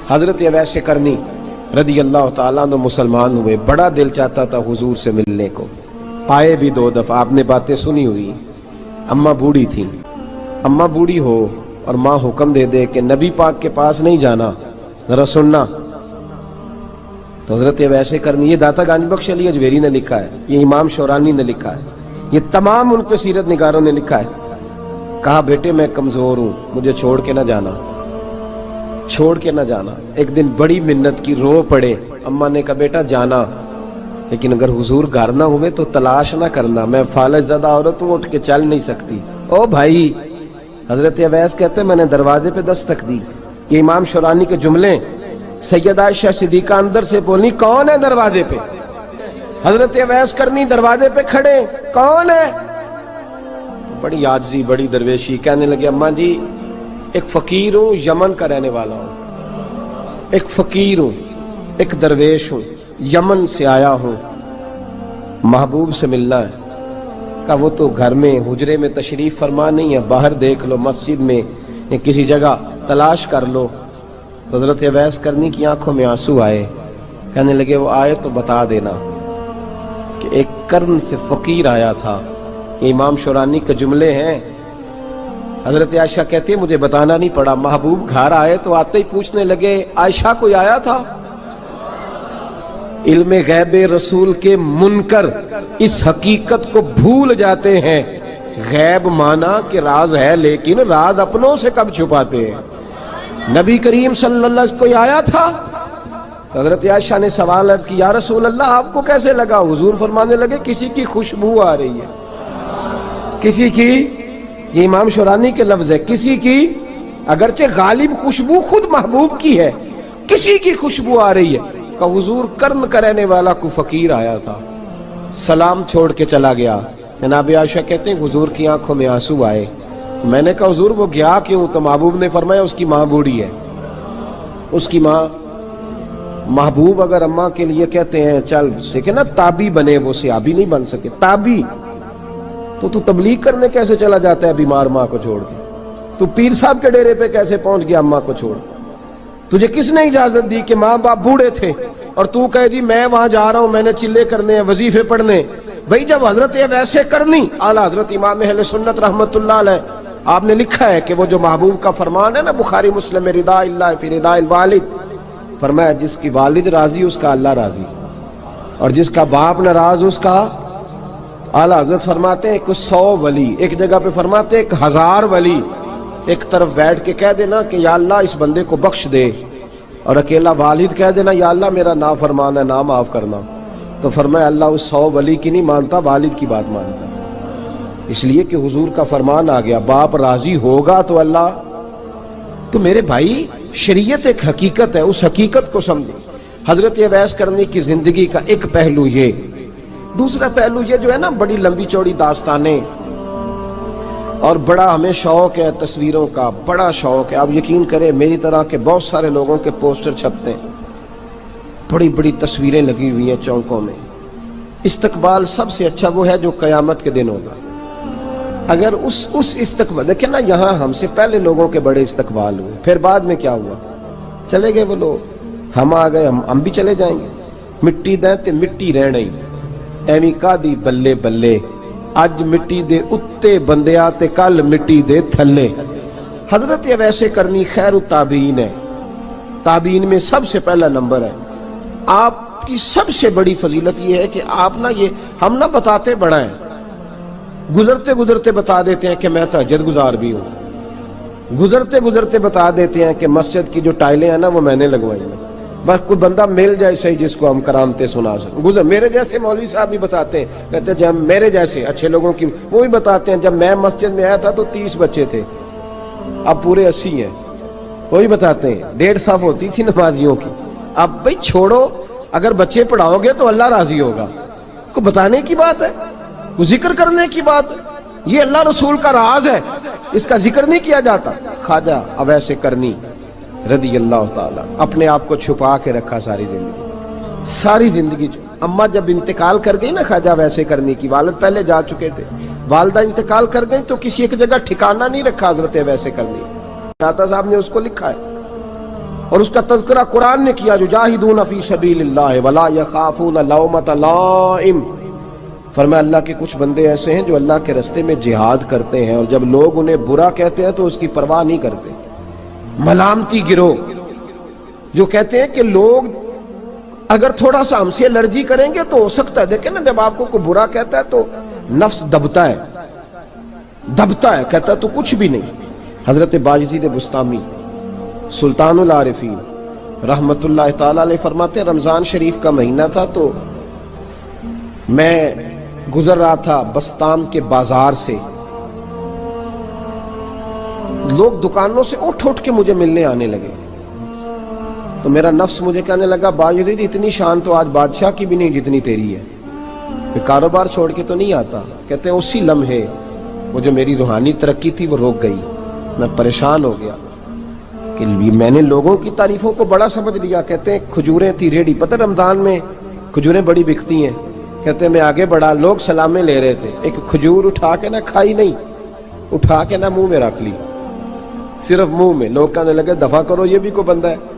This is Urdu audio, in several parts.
حضرت اویس کرنی رضی اللہ تعالیٰ عنہ مسلمان ہوئے، بڑا دل چاہتا تھا حضور سے ملنے کو، آئے بھی 2 دفعہ، آپ نے باتیں سنی ہوئی۔ اماں بوڑھی تھی، اماں بوڑھی ہو اور ماں حکم دے دے کہ نبی پاک کے پاس نہیں جانا، ذرا سننا، تو حضرت اویس کرنی، یہ داتا گنج بخش علی اجویری نے لکھا ہے، یہ امام شورانی نے لکھا ہے، یہ تمام ان پہ سیرت نگاروں نے لکھا ہے، کہا بیٹے میں کمزور ہوں، مجھے چھوڑ کے نہ جانا، چھوڑ کے نہ جانا۔ ایک دن بڑی منت کی، رو پڑے، اماں نے کہا بیٹا جانا، لیکن اگر حضور گھر نہ ہوئے تو تلاش نہ کرنا، میں فالج زدہ عورت ہوں، اٹھ کے چل نہیں سکتی۔ او بھائی، حضرت اویس کہتے میں نے دروازے پہ دستک دی، یہ امام شورانی کے جملے، سیدہ عائشہ صدیقہ اندر سے بولی کون ہے دروازے پہ؟ حضرت اویس کرنی دروازے پہ کھڑے، کون ہے؟ بڑی عاجزی، بڑی درویشی، کہنے لگے اماں جی ایک فقیر ہوں، یمن کا رہنے والا ہوں، ایک فقیر ہوں، ایک درویش ہوں، یمن سے آیا ہوں، محبوب سے ملنا ہے۔ کہا وہ تو گھر میں حجرے میں تشریف فرما نہیں ہے، باہر دیکھ لو، مسجد میں یا کسی جگہ تلاش کر لو۔ تو حضرت اویس کرنی کی آنکھوں میں آنسو آئے، کہنے لگے وہ آئے تو بتا دینا کہ ایک قرن سے فقیر آیا تھا۔ یہ امام شورانی کے جملے ہیں۔ حضرت عائشہ کہتی ہے مجھے بتانا نہیں پڑا، محبوب گھر آئے تو آتے ہی پوچھنے لگے عائشہ کوئی آیا تھا؟ علم غیب رسول کے منکر اس حقیقت کو بھول جاتے ہیں، غیب مانا کہ راز ہے لیکن راز اپنوں سے کب چھپاتے ہیں۔ نبی کریم صلی اللہ علیہ وسلم کوئی آیا تھا؟ حضرت عائشہ نے سوال عرض کی یا رسول اللہ آپ کو کیسے لگا؟ حضور فرمانے لگے کسی کی خوشبو آ رہی ہے، کسی کی، یہ امام شورانی کے لفظ ہے، کسی کی، اگرچہ غالب خوشبو خود محبوب کی ہے، کسی کی خوشبو آ رہی ہے۔ کہ حضور قرن کا رہنے والا کو فقیر آیا تھا، سلام چھوڑ کے چلا گیا۔ جناب عائشہ کہتے ہیں حضور کی آنکھوں میں آنسو آئے۔ میں نے کہا حضور وہ گیا کیوں؟ تو محبوب نے فرمایا اس کی ماں بوڑھی ہے، اس کی ماں۔ محبوب اگر اماں کے لیے کہتے ہیں چل دیکھیں نا تابی بنے، وہ صحابی نہیں بن سکے، تابی، تو تبلیغ کرنے کیسے چلا جاتا ہے بیمار ماں کو چھوڑ کے؟ تو پیر صاحب کے ڈیرے پہ کیسے پہنچ گیا اماں کو چھوڑ؟ تجھے کس نے اجازت دی کہ ماں باپ بوڑھے تھے اور تو کہے جی میں وہاں جا رہا ہوں، میں نے چلے کرنے ہیں، وظیفے پڑھنے؟ بھئی جب حضرت ویسے کرنی اعلیٰ حضرت امام اہل سنت رحمت اللہ علیہ، آپ نے لکھا ہے کہ وہ جو محبوب کا فرمان ہے نا بخاری مسلم میں، رضا اللہ فی رضا الوالد، فرمایا جس کی والد راضی اس کا اللہ راضی، اور جس کا باپ ناراض اس کا، اعلیٰ حضرت فرماتے ہیں 100 ولی، ایک جگہ پہ فرماتے ہیں 1000 ولی ایک طرف بیٹھ کے کہہ دینا کہ یا اللہ اس بندے کو بخش دے، اور اکیلا والد کہہ دینا یا اللہ میرا نافرمان ہے نہ معاف کرنا، تو فرمایا اللہ اس 100 ولی کی نہیں مانتا، والد کی بات مانتا، اس لیے کہ حضور کا فرمان آ گیا باپ راضی ہوگا تو اللہ۔ تو میرے بھائی شریعت ایک حقیقت ہے، اس حقیقت کو سمجھیں۔ حضرت اویس کرنی کی زندگی کا ایک پہلو یہ، دوسرا پہلو یہ جو ہے نا بڑی لمبی چوڑی داستانیں، اور بڑا ہمیں شوق ہے تصویروں کا، بڑا شوق ہے۔ آپ یقین کریں میری طرح کے بہت سارے لوگوں کے پوسٹر چھپتے ہیں، بڑی بڑی تصویریں لگی ہوئی ہیں چوکوں میں۔ استقبال سب سے اچھا وہ ہے جو قیامت کے دن ہوگا۔ اگر اس استقبال دیکھیں نا، یہاں ہم سے پہلے لوگوں کے بڑے استقبال ہوئے، پھر بعد میں کیا ہوا؟ چلے گئے وہ لوگ، ہم آ گئے، ہم بھی چلے جائیں گے۔ مٹی دیں تے مٹی رہنا ہی، ایویں کا دی بلے بلے، اج مٹی دے اتے بندیا تے کل مٹی دے تھلے۔ حضرت اویس کرنی خیر التابعین ہے، تابعین میں سب سے پہلا نمبر ہے۔ آپ کی سب سے بڑی فضیلت یہ ہے کہ آپ نا، یہ ہم نہ بتاتے بڑا ہیں، گزرتے گزرتے بتا دیتے ہیں کہ میں تہجد گزار بھی ہوں، گزرتے گزرتے بتا دیتے ہیں کہ مسجد کی جو ٹائلیں ہیں نا وہ میں نے لگوائی ہیں، بس کوئی بندہ مل جائے صحیح جس کو ہم کرامتیں سنا سکیں۔ میرے جیسے مولوی صاحب بھی بتاتے ہیں، کہتے ہیں جب میرے جیسے اچھے لوگوں کی، وہ بھی بتاتے ہیں جب میں مسجد میں آیا تھا تو 30 بچے تھے، اب پورے 80 ہیں، وہی بتاتے ہیں 1.5 صف ہوتی تھی نمازیوں کی، اب بھئی چھوڑو، اگر بچے پڑھاؤ گے تو اللہ راضی ہوگا، کو بتانے کی بات ہے، وہ ذکر کرنے کی بات ہے، یہ اللہ رسول کا راز ہے، اس کا ذکر نہیں کیا جاتا۔ خواجہ اویس کرنی رضی اللہ تعالیٰ اپنے آپ کو چھپا کے رکھا ساری زندگی۔ اماں جب انتقال کر گئی نا خواجہ اویس کرنی کی، والد پہلے جا چکے تھے، والدہ انتقال کر گئی تو کسی ایک جگہ ٹھکانہ نہیں رکھا حضرت اویس کرنی۔ داتا صاحب نے اس کو لکھا ہے اور اس کا تذکرہ قرآن نے کیا، جو جاہدون فی سبیل اللہ ولا یخافون لومۃ لائم. فرمایا اللہ کے کچھ بندے ایسے ہیں جو اللہ کے راستے میں جہاد کرتے ہیں اور جب لوگ انہیں برا کہتے ہیں تو اس کی پرواہ نہیں کرتے. ملامتی گروہ جو کہتے ہیں کہ لوگ اگر تھوڑا سا ہم سے الرجی کریں گے تو ہو سکتا ہے. دیکھیں نا، جب آپ کو کوئی برا کہتا ہے تو نفس دبتا ہے، کہتا ہے تو کچھ بھی نہیں. حضرت بایزید بستامی سلطان العارفین رحمت اللہ تعالی علیہ فرماتے ہیں رمضان شریف کا مہینہ تھا تو میں گزر رہا تھا بستان کے بازار سے. لوگ دکانوں سے اٹھ کے مجھے ملنے آنے لگے تو میرا نفس مجھے کہنے لگا بایزید اتنی شان تو آج بادشاہ کی بھی نہیں جتنی تیری ہے. پھر کاروبار چھوڑ کے تو نہیں آتا. کہتے ہیں اسی لمحے وہ جو میری روحانی ترقی تھی وہ رک گئی. میں پریشان ہو گیا کہ میں نے لوگوں کی تعریفوں کو بڑا سمجھ لیا. کہتے ہیں کھجوریں تھی ریڑھی، پتہ رمضان میں کھجوریں بڑی بکتی ہیں. کہتے ہیں میں آگے بڑھا، لوگ سلامیں لے رہے تھے، ایک کھجور اٹھا کے نہ کھائی نہیں، اٹھا کے نہ منہ میں رکھ لی، صرف منہ میں. لوگ کہنے لگے دفع کرو، یہ بھی کوئی بندہ ہے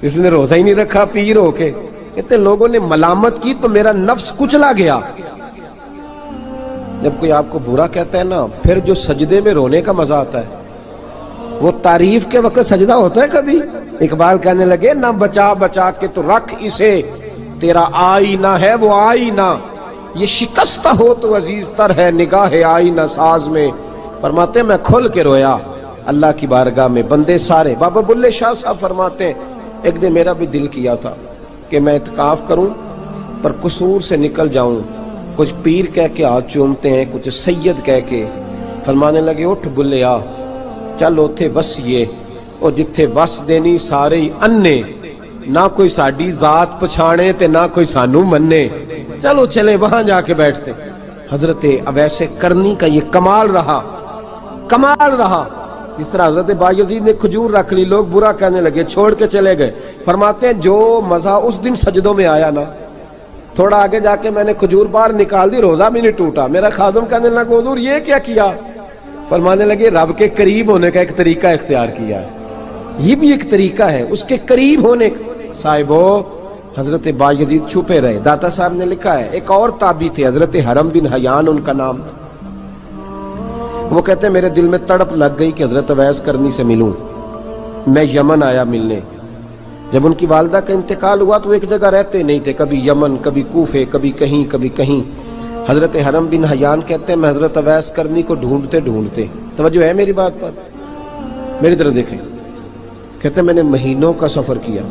جس نے روزہ ہی نہیں رکھا پیر ہو کے. کہتے ہیں لوگوں نے ملامت کی تو میرا نفس کچلا گیا. جب کوئی آپ کو برا کہتا ہے نا، پھر جو سجدے میں رونے کا مزہ آتا ہے وہ تعریف کے وقت سجدہ ہوتا ہے کبھی. اقبال کہنے لگے نہ بچا بچا کے تو رکھ اسے، تیرا آئینہ ہے وہ آئینہ، یہ شکستہ ہو تو عزیز تر ہے نگاہ آئینہ ساز میں. فرماتے میں کھل کے رویا اللہ کی بارگاہ میں. بندے سارے، بابا بلے شاہ صاحب فرماتے ہیں ایک دن میرا بھی دل کیا تھا کہ میں اعتکاف کروں پر قصور سے نکل جاؤں. کچھ پیر کہہ کے ہاتھ چومتے ہیں، کچھ سید کہہ کے. فرمانے لگے اٹھ بلے آ، چل اوتھے وسیے اور جتھے وس دینی سارے ہی انے، نہ کوئی ساڈی ذات پچھانے تے نہ کوئی سانو مننے. چلو چلے وہاں جا کے بیٹھتے. حضرت اویس کرنی کا یہ کمال رہا. جس طرح حضرت بایزید نے کھجور رکھ لی، لوگ برا کہنے لگے، چھوڑ کے چلے گئے. فرماتے ہیں جو مزہ اس دن سجدوں میں آیا نا، تھوڑا آگے جا کے میں نے کھجور باہر نکال دی، روزہ بھی نہیں ٹوٹا. میرا خادم کہنے لگا حضور یہ کیا کیا؟ فرمانے لگے رب کے قریب ہونے کا ایک طریقہ اختیار کیا ہے. یہ بھی ایک طریقہ ہے اس کے قریب ہونے کا. صاحبو حضرت بایزید چھپے رہے. داتا صاحب نے لکھا ہے ایک اور تابعی تھے حضرت حرم بن حیان ان کا نام. وہ کہتے ہیں میرے دل میں تڑپ لگ گئی کہ حضرت اویس کرنی سے ملوں. میں یمن آیا ملنے. جب ان کی والدہ کا انتقال ہوا تو ایک جگہ رہتے نہیں تھے، کبھی یمن، کبھی کوفے، کبھی کہیں. حضرت حرم بن حیان کہتے ہیں میں حضرت اویس کرنی کو ڈھونڈتے، توجہ ہے میری بات پر، میری طرف دیکھیں. کہتے ہیں میں نے مہینوں کا سفر کیا.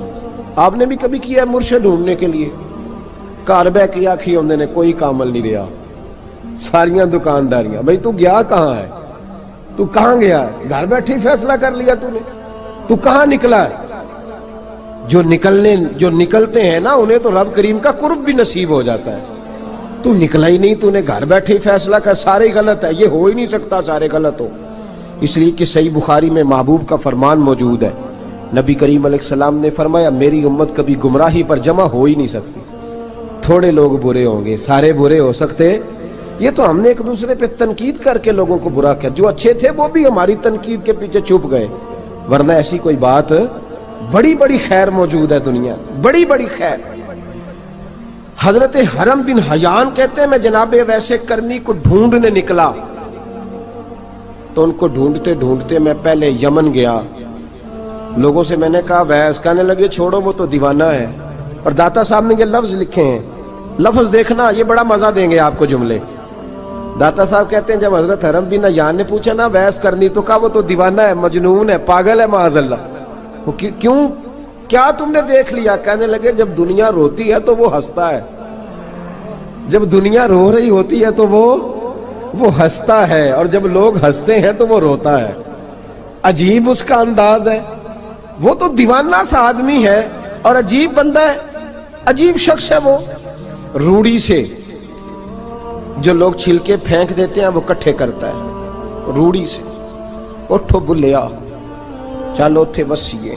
آپ نے بھی کبھی کیا ہے مرشد ڈھونڈنے کے لیے؟ گھر بہ کے آکھی ہوندے نے کوئی کامل نہیں رہا، ساریاں دکانداریاں. بھئی تو گیا کہاں ہے؟ تو کہاں گیا ہے؟ گھر بیٹھے ہی فیصلہ کر لیا تو نے؟ تو کہاں نکلا ہے؟ جو نکلتے ہیں نا انہیں تو رب کریم کا قرب بھی نصیب ہو جاتا ہے. تو نکلا ہی نہیں، تو نے گھر بیٹھے ہی فیصلہ کر سارے غلط ہے. یہ ہو ہی نہیں سکتا سارے غلط ہو. اس لیے کہ صحیح بخاری میں محبوب کا فرمان موجود ہے. نبی کریم علیہ السلام نے فرمایا میری امت کبھی گمراہی پر جمع ہو ہی نہیں سکتی. تھوڑے لوگ برے ہوں گے، سارے برے ہو سکتے. یہ تو ہم نے ایک دوسرے پہ تنقید کر کے لوگوں کو برا کیا. جو اچھے تھے وہ بھی ہماری تنقید کے پیچھے چھپ گئے، ورنہ ایسی کوئی بات، بڑی خیر موجود ہے دنیا، بڑی خیر. حضرت حرم بن حیان کہتے ہیں میں جناب اویس کرنی کو ڈھونڈنے نکلا تو ان کو ڈھونڈتے میں پہلے یمن گیا. لوگوں سے میں نے کہا اویس، کہنے لگے چھوڑو وہ تو دیوانہ ہے. اور داتا صاحب نے یہ لفظ لکھے ہیں، لفظ دیکھنا یہ بڑا مزہ دیں گے آپ کو جملے. داتا صاحب کہتے ہیں جب حضرت حرم بن حیان نے پوچھا نا اویس کرنی، تو کہا وہ تو دیوانہ ہے، مجنون ہے، پاگل ہے معاذ اللہ. کیوں؟ کیا تم نے دیکھ لیا؟ کہنے لگے جب دنیا روتی ہے تو وہ ہنستا ہے، جب دنیا رو رہی ہوتی ہے تو وہ ہنستا ہے، اور جب لوگ ہنستے ہیں تو وہ روتا ہے. عجیب اس کا انداز ہے. وہ تو دیوانہ سا آدمی ہے اور عجیب بندہ ہے، عجیب شخص ہے. وہ روڑی سے جو لوگ چھلکے پھینک دیتے ہیں وہ کٹھے کرتا ہے روڑی سے. اٹھو بلیا چلو اتھے وسیے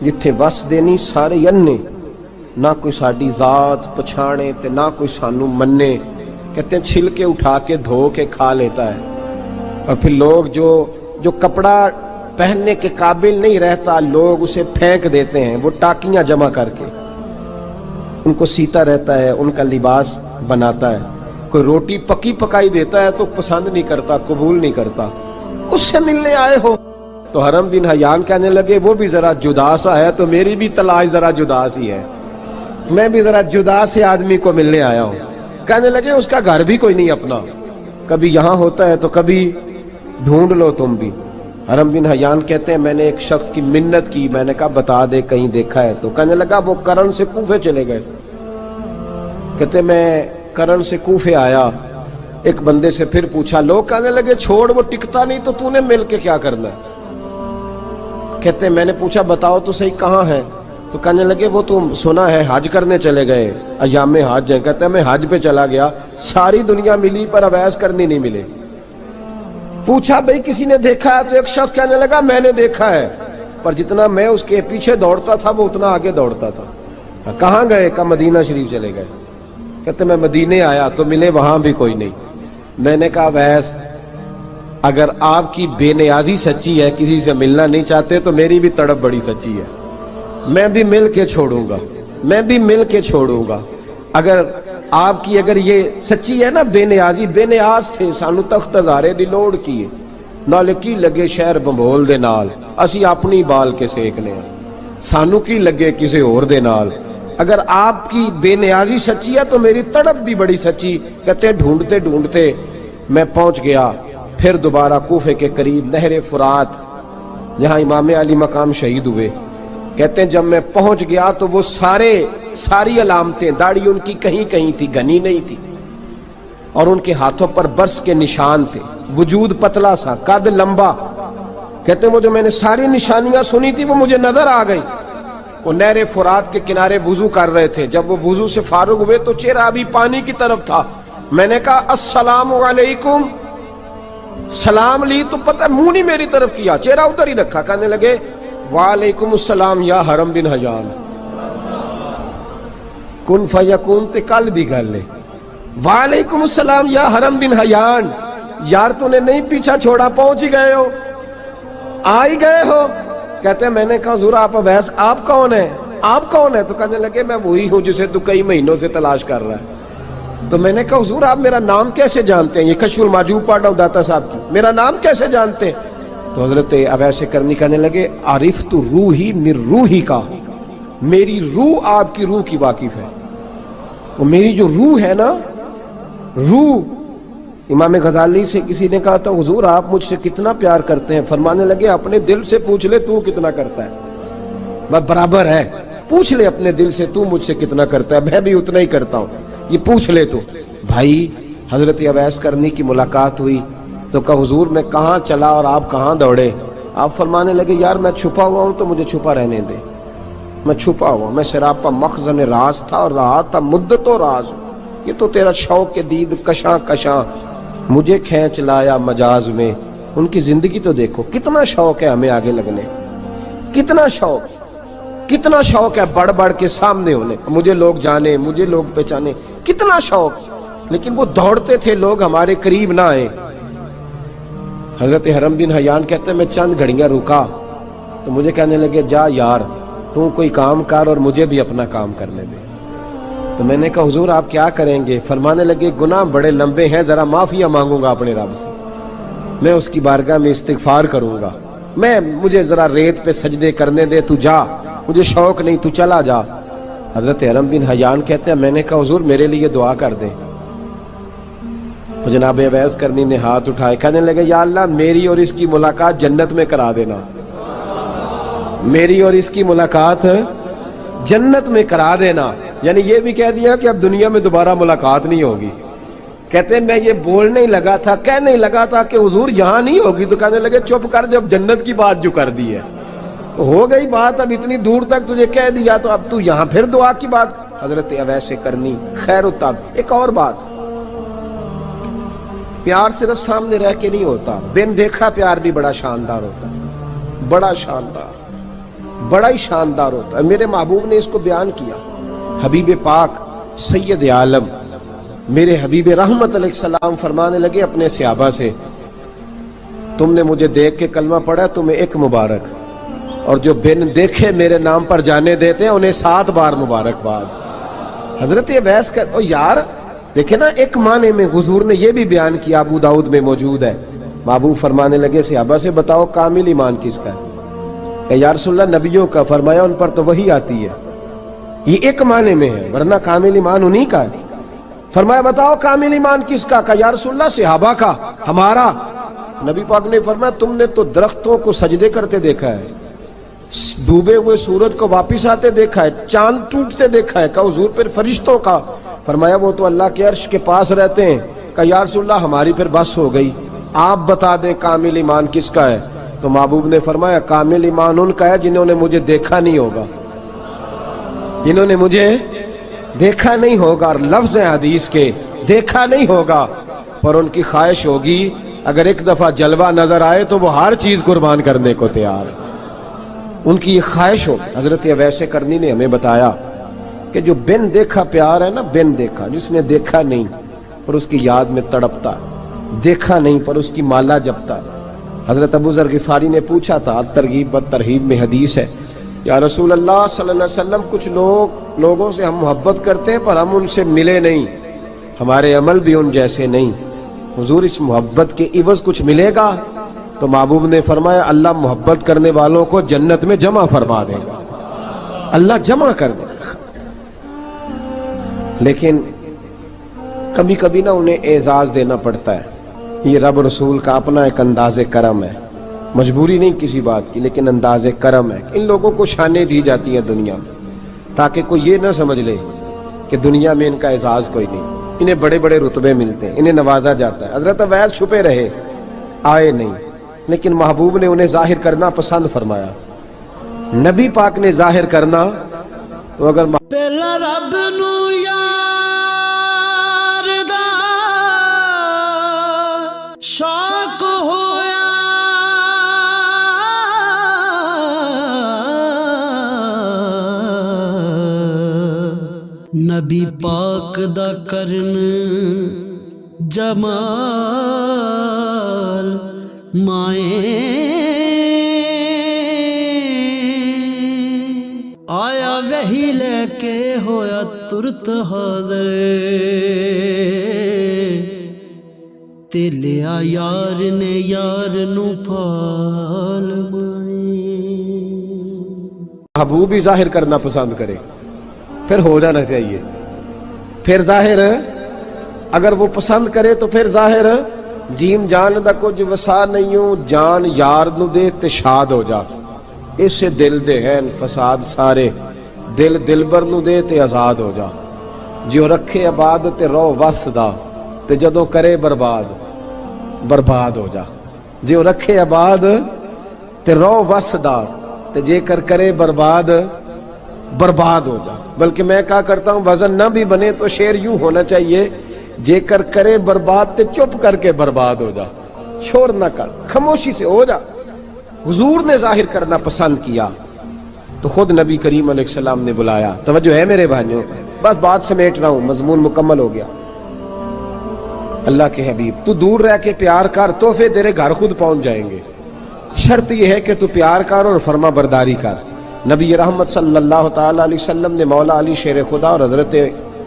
جتھے وس دینی سارے انے، نہ کوئی ساڈی ذات پچھانے تے نہ کوئی سانو مننے. کہتے ہیں چھلکے اٹھا کے دھو کے کھا لیتا ہے. اور پھر لوگ جو کپڑا پہننے کے قابل نہیں رہتا، لوگ اسے پھینک دیتے ہیں، وہ ٹاکیاں جمع کر کے ان کو سیتا رہتا ہے، ان کا لباس بناتا ہے۔ کوئی روٹی پکی پکائی دیتا ہے تو پسند نہیں کرتا، قبول نہیں کرتا، اس سے ملنے آئے ہو؟ تو حرم بن حیان کہنے لگے وہ بھی ذرا جدا سا ہے تو میری بھی تلاش ذرا جدا سی ہے، میں بھی ذرا جدا سے آدمی کو ملنے آیا ہوں۔ کہنے لگے اس کا گھر بھی کوئی نہیں اپنا، کبھی یہاں ہوتا ہے تو کبھی ڈھونڈ لو تم بھی۔ حرم بن حیان کہتے ہیں میں نے ایک شخص کی منت کی، میں نے کہا بتا دے کہیں دیکھا ہے تو؟ کہنے لگا وہ کرن سے کوفے چلے گئے۔ کہتے میں کرن سے کوفے آیا، ایک بندے سے پھر پوچھا، لوگ کہنے لگے چھوڑ وہ ٹکتا نہیں تو تو نے مل کے کیا کرنا ہے؟ کہتے میں نے پوچھا بتاؤ تو صحیح کہاں ہے؟ تو کہنے لگے وہ تو سنا ہے حج کرنے چلے گئے، ایام حج ہیں۔ کہتے ہیں میں حج پہ چلا گیا، ساری دنیا ملی پر اویس کرنی نہیں ملے۔ پوچھا بھئی کسی نے دیکھا ہے؟ تو ایک شخص کہنے لگا میں نے دیکھا ہے، پر جتنا میں اس کے پیچھے دوڑتا تھا وہ اتنا آگے دوڑتا تھا۔ کہاں گئے؟ کہ مدینہ شریف چلے گئے۔ کہتے میں مدینے آیا تو ملے وہاں بھی کوئی نہیں۔ میں نے کہا ویس اگر آپ کی بے نیازی سچی ہے، کسی سے ملنا نہیں چاہتے، تو میری بھی تڑپ بڑی سچی ہے، میں بھی مل کے چھوڑوں گا، میں بھی مل کے چھوڑوں گا۔ اگر آپ کی اگر یہ سچی ہے نا بے نیازی، بے نیاز تھے، سانو تخت ہزارے دی لوڑ کی نال کی لگے شہر بمبول دے نال، اسی اپنی بال کے سیکنے ہیں، سانو کی لگے کسی اور دے نال۔ اگر آپ کی بے نیازی سچی ہے تو میری تڑپ بھی بڑی سچی۔ کہتے ڈھونڈتے ڈھونڈتے میں پہنچ گیا پھر دوبارہ کوفے کے قریب نہر فرات، جہاں امام علی مقام شہید ہوئے۔ کہتے ہیں جب میں پہنچ گیا تو وہ ساری علامتیں، داڑھی ان کی کہیں کہیں تھی، گھنی نہیں تھی، اور ان کے ہاتھوں پر برس کے نشان تھے، وجود پتلا سا، قد لمبا۔ کہتے ہیں وہ جو میں نے ساری نشانیاں سنی تھی وہ مجھے نظر آ گئی۔ وہ نہر فرات کے کنارے وضو کر رہے تھے، جب وہ وضو سے فارغ ہوئے تو چہرہ ابھی پانی کی طرف تھا۔ میں نے کہا السلام علیکم، سلام لی تو پتہ منہ نہیں میری طرف کیا، چہرہ ادھر ہی رکھا۔ کہنے لگے وعلیکم السلام یا حرم بن حیان۔ کن فیکون تے کل دی گل ہے، وعلیکم السلام یا حرم بن حیان، یار تو نے نہیں پیچھا چھوڑا، پہنچ ہی گئے ہو، آ ہی گئے ہو۔ کہتے ہیں میں نے کہا حضور آپ اویس آپ کون ہیں؟ آپ کون ہیں؟ تو کہنے لگے میں وہی ہوں جسے تو کئی مہینوں سے تلاش کر رہا ہے۔ تو میں نے کہا حضور آپ میرا نام کیسے جانتے ہیں؟ یہ کشف المحجوب پڑھ رہا ہوں داتا صاحب کی، میرا نام کیسے جانتے ہیں؟ تو حضرت اویس کرنی کہنے لگے عرفت روحی من روحی کا، میری روح آپ کی روح کی واقف ہے، وہ میری جو روح ہے نا، روح۔ امام غزالی سے کسی نے کہا تھا حضور آپ مجھ سے کتنا پیار کرتے ہیں؟ فرمانے لگے اپنے دل سے پوچھ لے تو کتنا کرتا ہے، بس برابر ہے، پوچھ لے اپنے دل سے تو مجھ سے کتنا کرتا ہے، میں بھی اتنا ہی کرتا ہوں، یہ پوچھ لے تو۔ بھائی حضرت اویس کرنی کی ملاقات ہوئی تو کہا حضور میں کہاں چلا اور آپ کہاں دوڑے؟ آپ فرمانے لگے یار میں چھپا ہوا ہوں تو مجھے چھپا رہنے دے، میں چھپا ہوا، میں سراپا مخزن راز تھا اور رہا تھا مدت و راز۔ یہ تو تیرا شوق کے دید کشاں کشاں مجھے کھینچ لایا مجاز میں۔ ان کی زندگی تو دیکھو کتنا شوق ہے ہمیں آگے لگنے، کتنا شوق ہے بڑھ بڑھ کے سامنے ہونے، مجھے لوگ جانے، مجھے لوگ پہچانے، کتنا شوق، لیکن وہ دوڑتے تھے لوگ ہمارے قریب نہ آئے۔ حضرت حرم بن حیان کہتے ہیں میں چند گھڑیاں رکا تو مجھے کہنے لگے جا یار تو کوئی کام کر اور مجھے بھی اپنا کام کرنے دے۔ تو میں نے کہا حضور آپ کیا کریں گے؟ فرمانے لگے گناہ بڑے لمبے ہیں، ذرا معافیاں مانگوں گا اپنے رب سے، میں اس کی بارگاہ میں استغفار کروں گا، مجھے ذرا ریت پہ سجدے کرنے دے، تو جا، مجھے شوق نہیں، تو چلا جا۔ حضرت حرم بن حیان کہتے ہیں میں نے کہا حضور میرے لیے دعا کر دیں۔ تو جناب اویس کرنی نے ہاتھ اٹھائے، کہنے لگے یا اللہ میری اور اس کی ملاقات جنت میں کرا دینا، میری اور اس کی ملاقات جنت میں کرا دینا، یعنی یہ بھی کہہ دیا کہ اب دنیا میں دوبارہ ملاقات نہیں ہوگی۔ کہتے ہیں میں یہ بولنے ہی لگا تھا، کہنے ہی لگا تھا کہ حضور یہاں نہیں ہوگی، تو کہنے لگے چپ کر، جب جنت کی بات جو کر دی ہے ہو گئی بات، اب اتنی دور تک تجھے کہہ دیا تو اب تو یہاں پھر دعا کی بات۔ حضرت اویس کرنی خیر التاب۔ ایک اور بات، پیار صرف سامنے رہ کے نہیں ہوتا، بن دیکھا پیار بھی بڑا شاندار ہوتا ہے، بڑا شاندار، بڑا ہی شاندار ہوتا ہے۔ میرے محبوب نے اس کو بیان کیا، حبیب پاک سید عالم میرے حبیب رحمت علیہ السلام فرمانے لگے اپنے صحابہ سے تم نے مجھے دیکھ کے کلمہ پڑھا، تمہیں ایک مبارک، اور جو بن دیکھے میرے نام پر جانے دیتے ہیں انہیں 7 بار مبارکباد۔ حضرت اویس کا یار دیکھیں نا، ایک معنی میں حضور نے یہ بھی بیان کیا، ابو داؤد میں موجود ہے۔ محبوب فرمانے لگے صحابہ سے بتاؤ کامل ایمان کس کا ہے؟ کہ یا رسول اللہ نبیوں کا۔ فرمایا ان پر تو وہی آتی ہے، یہ ایک معنی میں ہے، ورنہ کامل ایمان انہی کا ہے۔ فرمایا بتاؤ کامل ایمان کس کا؟ کہ یا رسول اللہ صحابہ کا، ہمارا۔ نبی پاک نے فرمایا تم نے تو درختوں کو سجدے کرتے دیکھا ہے، ڈوبے ہوئے سورج کو واپس آتے دیکھا ہے، چاند ٹوٹتے دیکھا ہے۔ کہ حضور پھر فرشتوں کا؟ فرمایا وہ تو اللہ کے عرش کے پاس رہتے ہیں۔ کہ یا رسول اللہ ہماری پھر بس ہو گئی، آپ بتا دیں کامل ایمان کس کا ہے؟ تو محبوب نے فرمایا کامل ایمان ان کا ہے جنہوں نے مجھے دیکھا نہیں ہوگا، جنہوں نے مجھے دیکھا نہیں ہوگا، اور لفظ ہیں حدیث کے، دیکھا نہیں ہوگا پر ان کی خواہش ہوگی اگر ایک دفعہ جلوہ نظر آئے تو وہ ہر چیز قربان کرنے کو تیار ہے، ان کی یہ خواہش ہو۔ حضرت اویس کرنی نے ہمیں بتایا کہ جو بن دیکھا پیار ہے نا، بن دیکھا، جس نے دیکھا نہیں پر اس کی یاد میں تڑپتا، دیکھا نہیں پر اس کی مالا جپتا۔ حضرت ابو ذر غفاری نے پوچھا تھا، ترغیب و ترہیب میں حدیث ہے، یا رسول اللہ صلی اللہ علیہ وسلم کچھ لوگوں سے ہم محبت کرتے ہیں پر ہم ان سے ملے نہیں، ہمارے عمل بھی ان جیسے نہیں، حضور اس محبت کے عوض کچھ ملے گا؟ تو محبوب نے فرمایا اللہ محبت کرنے والوں کو جنت میں جمع فرما دے گا، اللہ جمع کر دے گا، لیکن کبھی کبھی نہ انہیں اعزاز دینا پڑتا ہے۔ یہ رب رسول کا اپنا ایک انداز کرم ہے، مجبوری نہیں کسی بات کی، لیکن انداز کرم ہے۔ ان لوگوں کو شانیں دی جاتی ہیں دنیا میں تاکہ کوئی یہ نہ سمجھ لے کہ دنیا میں ان کا اعزاز کوئی نہیں، انہیں بڑے بڑے رتبے ملتے ہیں، انہیں نوازا جاتا ہے۔ حضرت اویس چھپے رہے، آئے نہیں، لیکن محبوب نے انہیں ظاہر کرنا پسند فرمایا۔ نبی پاک نے ظاہر کرنا تو اگر پہلا رب نو یار دا شوق ہویا، نبی پاک دا کرن جمال مائیں آیا وہی لے کے ہویا ترت حاضر، تے لیا یار نے یار نو پال مائیں۔ محبوب ہی ظاہر کرنا پسند کرے پھر ہو جانا چاہیے، پھر ظاہر اگر وہ پسند کرے تو پھر ظاہر جیم جان دا کچھ وسا نہیں ہوں، جان یار نو دے تے شاد ہو جا، اس سے دل دے ہیں فساد سارے، دل دلبر نو دے تے آزاد ہو جا، جو رکھے آباد تے رو وس دا تے جدوں کرے برباد برباد ہو جا، جو رکھے آباد تے رو وس دا تے جے کر کرے برباد برباد ہو جا۔ بلکہ میں کہا کرتا ہوں وزن نہ بھی بنے تو شعر یوں ہونا چاہیے، جے کر کرے برباد تے چپ کر کے برباد ہو جا، شور نہ کر، خاموشی سے ہو جا۔ حضور نے ظاہر کرنا پسند کیا تو خود نبی کریم علیہ السلام نے بلایا۔ توجہ ہے میرے بھائیوں، بس بات سمیٹ رہا ہوں، مضمون مکمل ہو گیا۔ اللہ کے حبیب تو دور رہ کے پیار کر، تحفے تیرے گھر خود پہنچ جائیں گے، شرط یہ ہے کہ تو پیار کر اور فرما برداری کر۔ نبی رحمت صلی اللہ تعالی علیہ وسلم نے مولا علی شیر خدا اور حضرت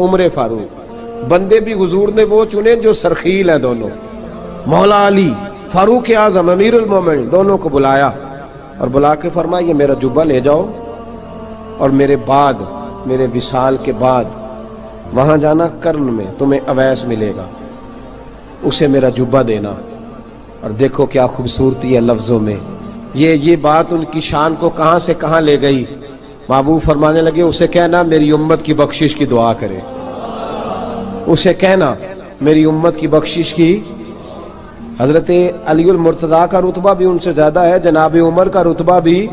عمر فاروق، بندے بھی حضور نے وہ چنے جو سرخیل ہیں دونوں، مولا علی فاروق اعظم امیر المومنین، دونوں کو بلایا اور بلا کے فرمایا یہ میرا جبہ لے جاؤ اور میرے بعد، میرے وصال کے بعد وہاں جانا کرن میں تمہیں اویس ملے گا، اسے میرا جبہ دینا۔ اور دیکھو کیا خوبصورتی ہے لفظوں میں، یہ بات ان کی شان کو کہاں سے کہاں لے گئی۔ محبوب فرمانے لگے اسے کہنا میری امت کی بخشش کی دعا کرے، اسے کہنا میری امت کی بخشش کی۔ حضرت علی المرتضیٰ کا رتبہ بھی ان سے زیادہ ہے، جناب عمر کا رتبہ بھی،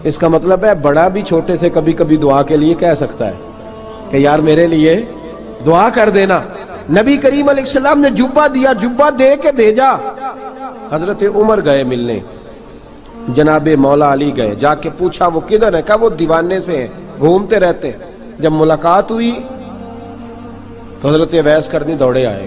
اس کا مطلب ہے بڑا بھی چھوٹے سے کبھی کبھی دعا کے لیے کہہ سکتا ہے کہ یار میرے لیے دعا کر دینا۔ نبی کریم علیہ السلام نے جبہ دیا، جبہ دے کے بھیجا۔ حضرت عمر گئے ملنے، جناب مولا علی گئے، جا کے پوچھا وہ کدھر ہے؟ کہا وہ دیوانے سے ہیں، گھومتے رہتے ہیں۔ جب ملاقات ہوئی تو حضرت اویس کرنی دوڑے آئے،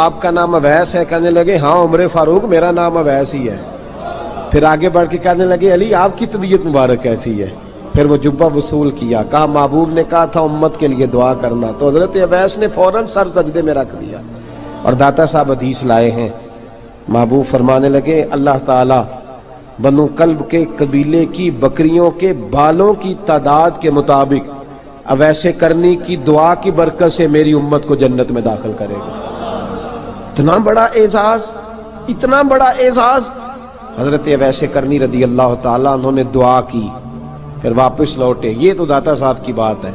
آپ کا نام اویس ہے؟ کہنے لگے ہاں عمر فاروق میرا نام اویس ہی ہے۔ پھر آگے بڑھ کے کہنے لگے علی آپ کی طبیعت مبارک کیسی ہے؟ پھر وہ جبہ وصول کیا، کہا محبوب نے کہا تھا امت کے لیے دعا کرنا، تو حضرت اویس نے فوراً سر سجدے میں رکھ دیا۔ اور داتا صاحب حدیث لائے ہیں، محبوب فرمانے لگے اللہ تعالی بنو کلب کے قبیلے کی بکریوں کے بالوں کی تعداد کے مطابق اویس کرنی کی دعا کی برکت سے میری امت کو جنت میں داخل کرے گا۔ اتنا بڑا اعزاز، اتنا بڑا اعزاز۔ حضرت اویس کرنی رضی اللہ تعالیٰ انہوں نے دعا کی، پھر واپس لوٹے۔ یہ تو داتا صاحب کی بات ہے۔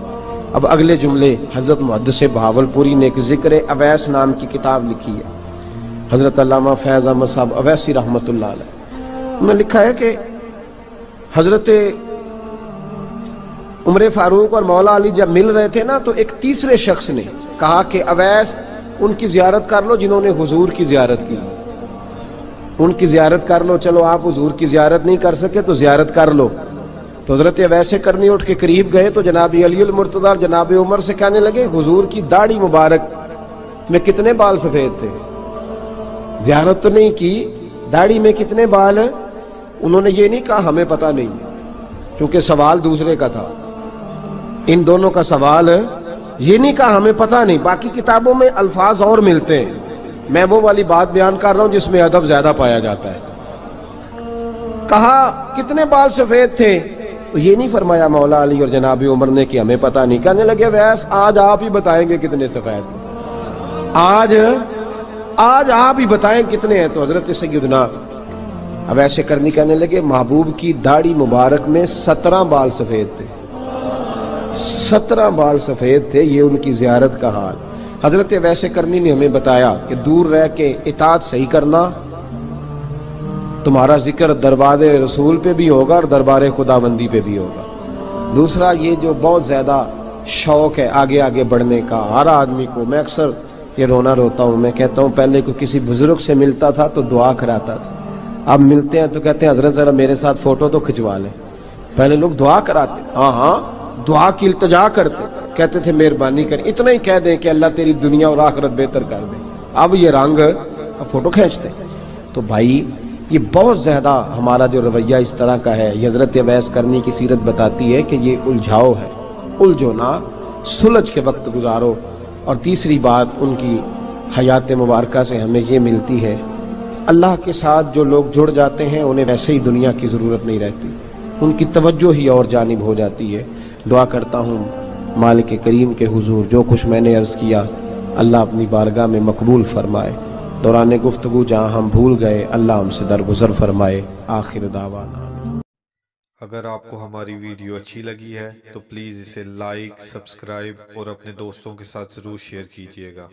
اب اگلے جملے حضرت محدث بہاولپوری نے ایک ذکر اویس نام کی کتاب لکھی ہے، حضرت علامہ فیض احمد صاحب اویسی رحمۃ اللہ علیہ، انہوں نے لکھا ہے کہ حضرت عمر فاروق اور مولا علی جب مل رہے تھے نا، تو ایک تیسرے شخص نے کہا کہ اویس ان کی زیارت کر لو جنہوں نے حضور کی زیارت کی، ان کی زیارت کر لو، چلو آپ حضور کی زیارت نہیں کر سکے تو زیارت کر لو۔ تو حضرت اویس کرنی اٹھ کے قریب گئے تو جناب علی المرتضیٰ اور جناب عمر سے کہنے لگے حضور کی داڑھی مبارک میں کتنے بال سفید تھے؟ زیارت تو نہیں کی، داڑھی میں کتنے بال ہیں؟ انہوں نے یہ نہیں کہا ہمیں پتہ نہیں، کیونکہ سوال دوسرے کا تھا۔ ان دونوں کا سوال یہ نہیں کہا ہمیں پتہ نہیں، باقی کتابوں میں الفاظ اور ملتے ہیں، میں وہ والی بات بیان کر رہا ہوں جس میں ادب زیادہ پایا جاتا ہے۔ کہا کتنے بال سفید تھے؟ تو یہ نہیں فرمایا مولا علی اور جناب عمر نے کہ ہمیں پتہ نہیں، کہنے لگے ویس آج آپ ہی بتائیں گے کتنے سفید تھے، آج آپ ہی بتائیں کتنے ہیں۔ تو حضرت سیدنا اویس کرنی کہنے لگے محبوب کی داڑھی مبارک میں 17 بال سفید تھے، 17 بال سفید تھے، یہ ان کی زیارت کا حال۔ حضرت اویس کرنی نے ہمیں بتایا کہ دور رہ کے اطاعت صحیح کرنا، تمہارا ذکر دربار رسول پہ بھی ہوگا اور دربار خداوندی پہ بھی ہوگا۔ دوسرا یہ جو بہت زیادہ شوق ہے آگے آگے بڑھنے کا ہر آدمی کو، میں اکثر یہ رونا روتا ہوں، میں کہتا ہوں پہلے کوئی کسی بزرگ سے ملتا تھا تو دعا کراتا تھا، اب ملتے ہیں تو کہتے ہیں حضرت ذرا میرے ساتھ فوٹو تو کھنچوا لیں۔ پہلے لوگ دعا کراتے، ہاں دعا کی التجا کرتے، کہتے تھے مہربانی کر، اتنا ہی کہہ دیں کہ اللہ تیری دنیا اور آخرت بہتر کر دے، اب یہ رنگ اب فوٹو کھینچتے۔ تو بھائی یہ بہت زیادہ ہمارا جو رویہ اس طرح کا ہے، یہ حضرت اویس کرنی کی سیرت بتاتی ہے کہ یہ الجھاؤ ہے، الجھو نہ، سلجھ کے وقت گزارو۔ اور تیسری بات ان کی حیات مبارکہ سے ہمیں یہ ملتی ہے، اللہ کے ساتھ جو لوگ جڑ جاتے ہیں انہیں ویسے ہی دنیا کی ضرورت نہیں رہتی، ان کی توجہ ہی اور جانب ہو جاتی ہے۔ دعا کرتا ہوں مالک کریم کے حضور جو کچھ میں نے عرض کیا اللہ اپنی بارگاہ میں مقبول فرمائے، دوران گفتگو جہاں ہم بھول گئے اللہ ہم سے درگزر فرمائے۔ آخر دعوانا۔ اگر آپ کو ہماری ویڈیو اچھی لگی ہے تو پلیز اسے لائک، سبسکرائب اور اپنے دوستوں کے ساتھ ضرور شیئر کیجیے گا۔